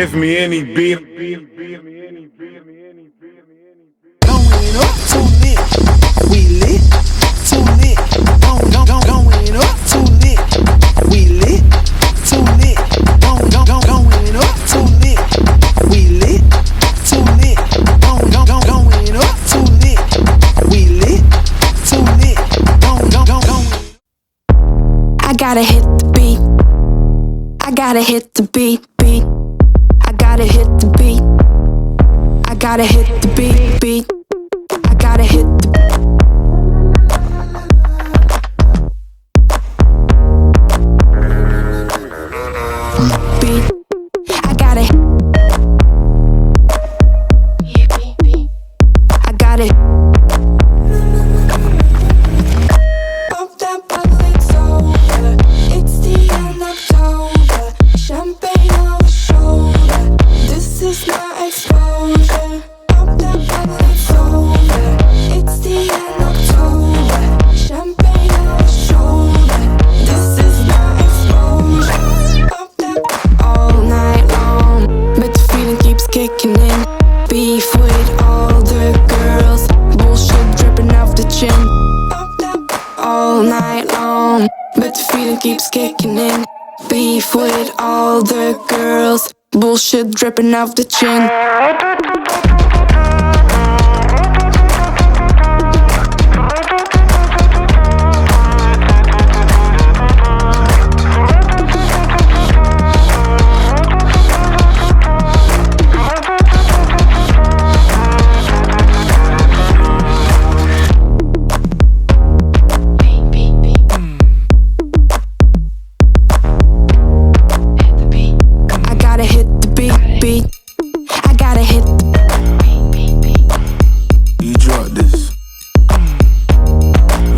Give me any beat. Going up too lit, we lit, too lit. Going up too lit, we lit, too lit. Going up too lit, we lit, too lit. Going up too lit, we lit, too lit. I gotta hit the beat. I gotta hit the beat. I gotta hit the beat. I gotta hit the beat. I gotta hit the beat. I gotta Pop that bottle, it's over. It's the end of October. Champagne on my shoulder. This is my exposure. Pop that bottle, it's over. It's the end of October. Champagne on my shoulder. This is my exposure. Pop that all night long, but the feeling keeps kicking in. Beef with all the girls, bullshit dripping off the chin. All night long, but the feeling keeps kicking in. Beef with all the girls, bullshit dripping off the chin. I gotta hit the beat. I gotta hit the You drop this.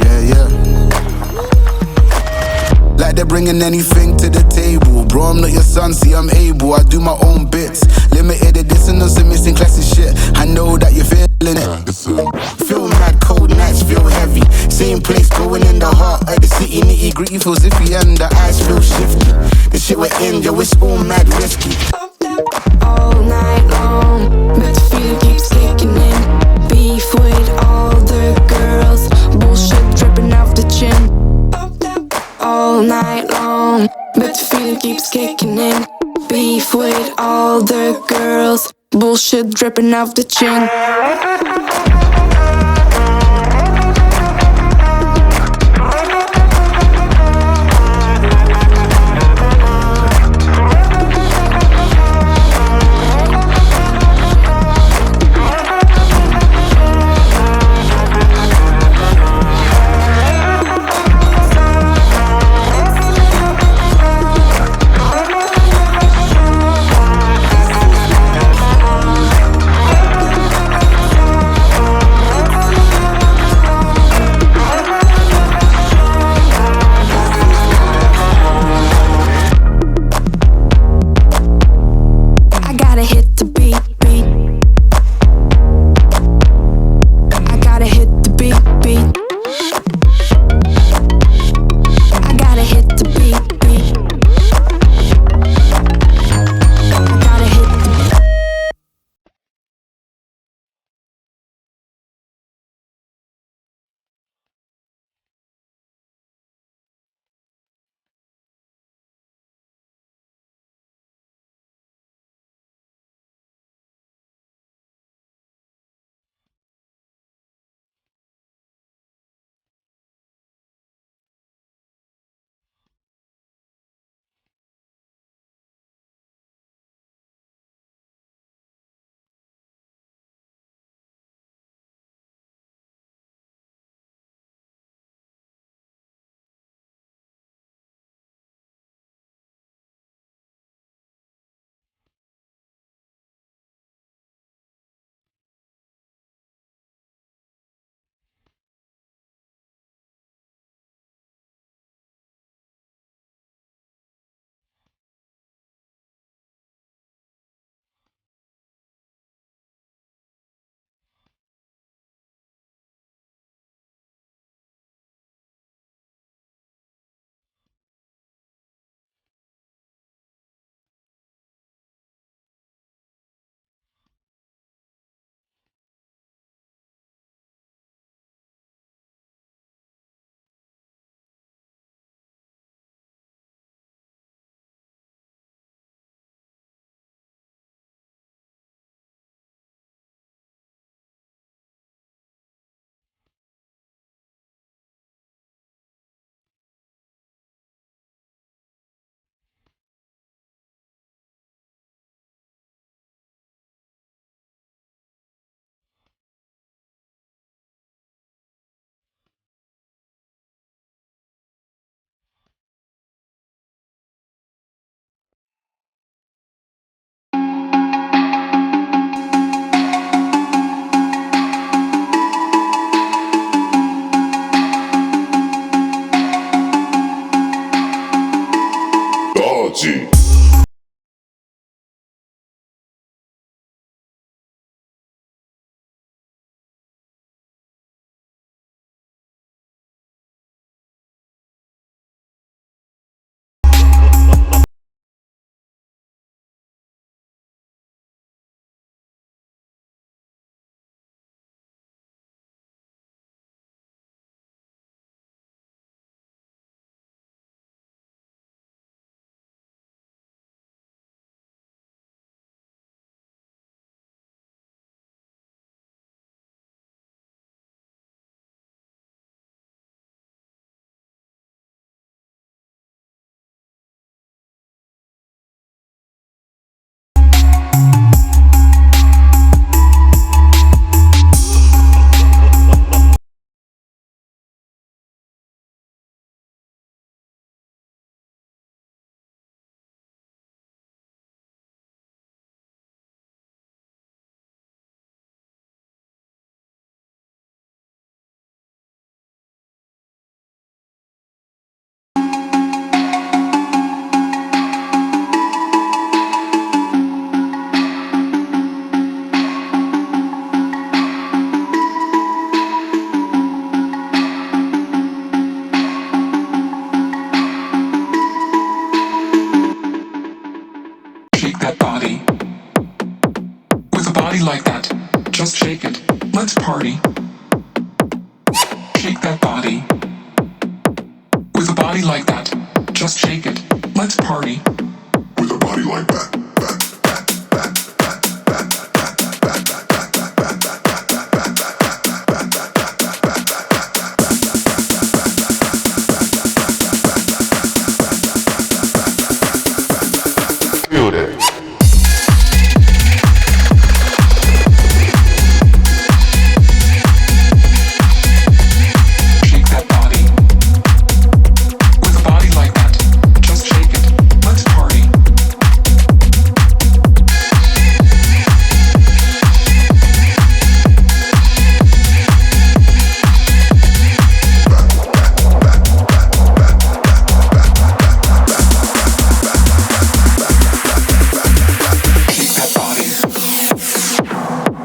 Yeah. Like they're bringing anything to the table. Bro, I'm not your son, see I'm able. I do my own bits. Limited edition on some missing classic shit. I know that you're feeling it. Feel mad, cold nights feel heavy. Same place, going in the heart of the city. Nitty gritty feels iffy and the eyes feel shifty. The shit we're in, yo, it's all mad risky. all night long, but the feeling keeps kicking in. Beef with all the girls, bullshit dripping off the chin. All night long, but the feeling keeps kicking in. Beef with all the girls, bullshit dripping off the chin. party. Shake that body. With a body like that, just shake it. Let's party. Shake that body. With a body like that, just shake it. Let's party. With a body like that. Feel it. Shake that body. With a body like that, just shake it. Let's party. Shake that body.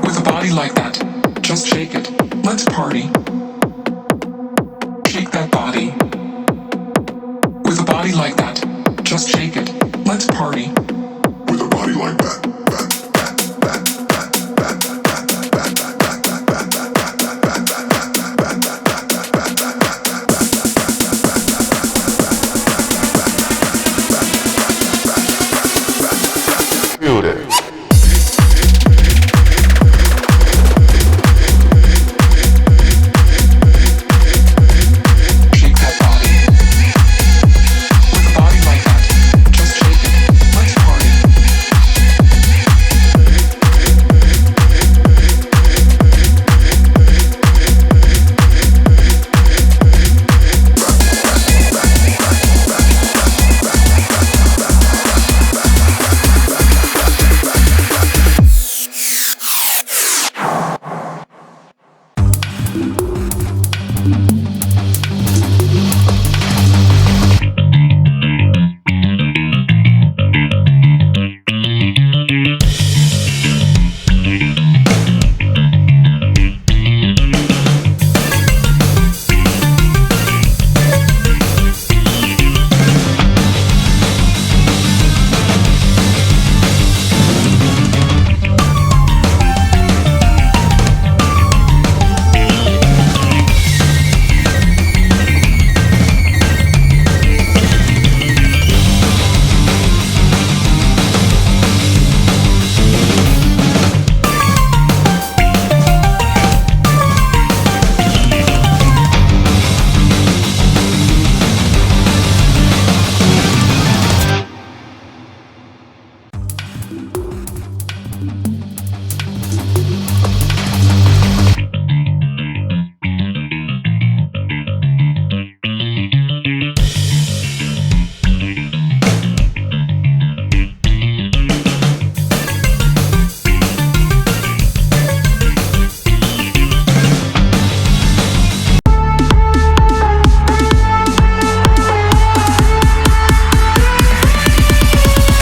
With a body like that, just shake it. Let's party. Shake that body. With a body like that, just shake it. Let's party. With a body like that.